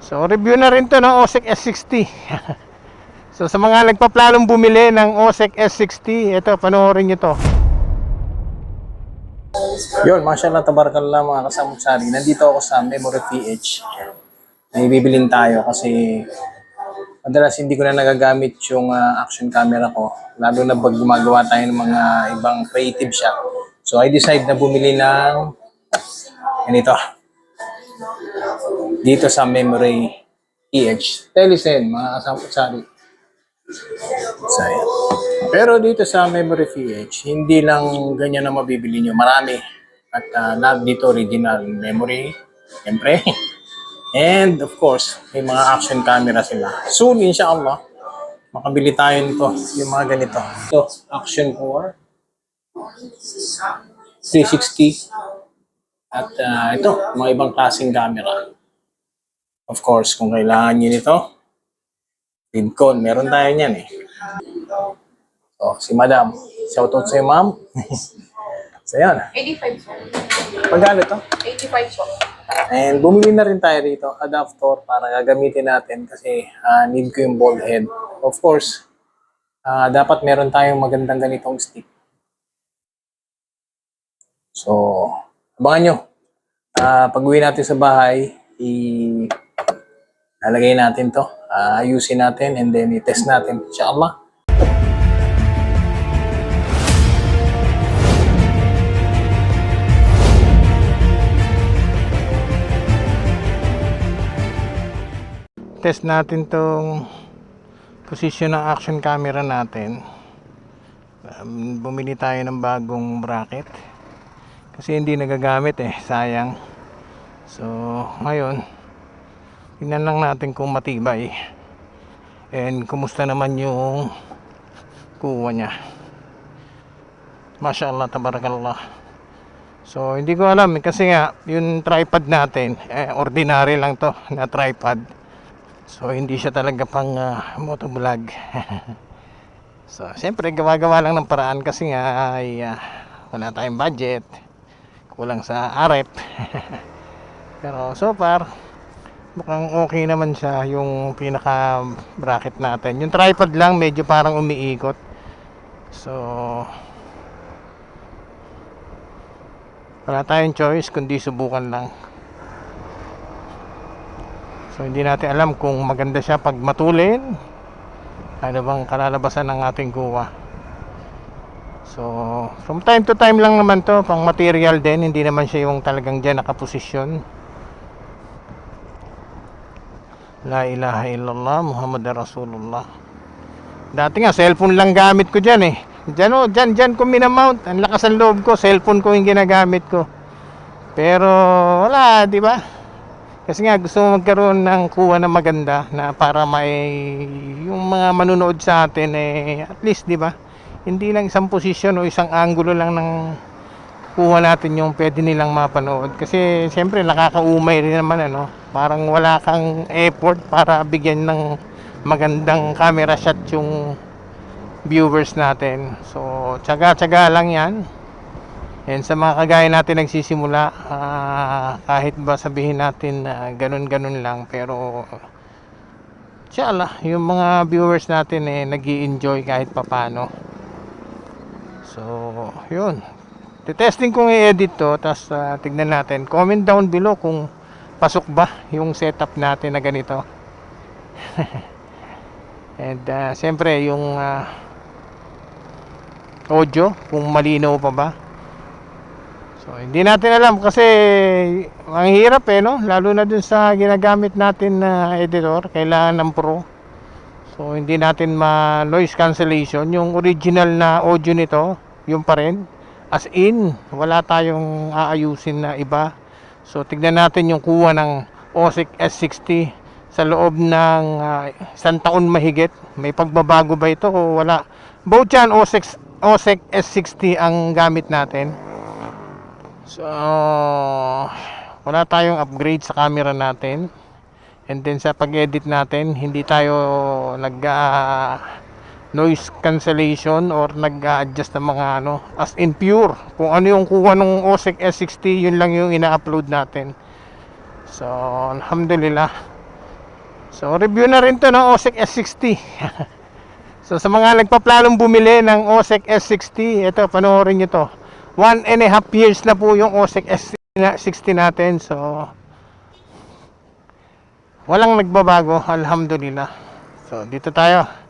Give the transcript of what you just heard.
So review na rin to ng OSEC S60. So sa mga nagpaplanong bumili ng OSEC S60, ito, panoorin nyo to. Yun, mashallah, tabarakallah mga kasamsari. Nandito ako sa Memory PH. May bibilin tayo kasi madalas hindi ko na nagagamit yung action camera ko. Lalo na pag gumagawa tayo ng mga ibang creative shot. So I decide na bumili ng ganito. Dito sa Memory PH. Telecen, mga kasamsari. So, ayan. Pero dito sa Memory PH, hindi lang ganyan na mabibili nyo. Marami. At lahat dito original memory. Siyempre. And of course, may mga action camera sila. Soon, inshallah, makabili tayo nito. Yung mga ganito. Ito, Action Core 360. At ito, mga ibang klaseng camera. Of course, kung kailangan nyo nito, Vidcon, meron tayo niyan eh. So, si Madam. Shoutout sa'yo, ma'am. So, yan. 85 po. Magkano to? 85 po. And bumili na rin tayo rito, adapter para gagamitin natin kasi need ko yung ball head. Of course, dapat meron tayong magandang ganitong stick. So, abangan nyo. Pag uwi natin sa bahay, ilalagay natin to. Ayusin natin and then i-test natin. Inshallah. Test natin tong position ng action camera natin. Bumili tayo ng bagong bracket kasi hindi nagagamit eh, sayang. So ngayon tingnan lang natin kung matibay and kumusta naman yung kuha niya. Mashallah, tabarakallah. So hindi ko alam kasi nga yung tripod natin ordinary lang to na tripod. So hindi siya talaga pang motovlog. So siyempre gawa-gawa lang ng paraan kasi nga ay wala tayong budget, kulang sa RF. Pero so far mukhang okay naman siya yung pinaka bracket natin. Yung tripod lang medyo parang umiikot. So wala tayong choice kundi subukan lang. So hindi natin alam kung maganda siya pag matulin. Ano bang kalalabasan ng ating kuha. So from time to time lang naman to, pang material din. Hindi naman siya yung talagang dyan nakaposisyon. La ilaha illallah Muhammad Rasulullah. Dati nga cellphone lang gamit ko dyan eh. Dyan ko minamount. Ang lakas ang loob ko, cellphone ko yung ginagamit ko. Pero wala, di ba? Kasi nga gusto mo magkaroon ng kuha na maganda na para may yung mga manunood sa atin at least, di ba? Hindi lang isang posisyon o isang angulo lang ng kuha natin yung pwede nilang mapanood. Kasi siyempre nakakaumay rin naman Parang wala kang effort para bigyan ng magandang camera shot yung viewers natin. So tsaga-tsaga lang 'yan. And sa mga kagaya natin nagsisimula, kahit ba sabihin natin ganun-ganun lang, pero inshallah yung mga viewers natin nag-i-enjoy kahit papano. So yun, testing kong i-edit to, tapos tignan natin. Comment down below kung pasok ba yung setup natin na ganito. And siyempre yung audio kung malinaw pa ba. So hindi natin alam kasi ang hirap lalo na dun sa ginagamit natin na editor, kailangan ng pro. So hindi natin noise cancellation. Yung original na audio nito, yung pa rin, as in wala tayong aayusin na iba. So tignan natin yung kuha ng OSEC S60 sa loob ng isang taon mahigit. May pagbabago ba ito o wala? Both yan OSEC S60 ang gamit natin. So wala tayong upgrade sa camera natin. And then sa pag-edit natin, hindi tayo noise cancellation or nag-adjust ng mga as in pure. Kung ano yung kuha ng OSEC S60, yun lang yung ina-upload natin. So alhamdulillah, So, review na rin to ng OSEC S60. So, sa mga nagpaplanong bumili ng OSEC S60, ito, panoorin nyo to. 1.5 years na po yung OSEC S60 natin. So, walang nagbabago, alhamdulillah. So, dito tayo.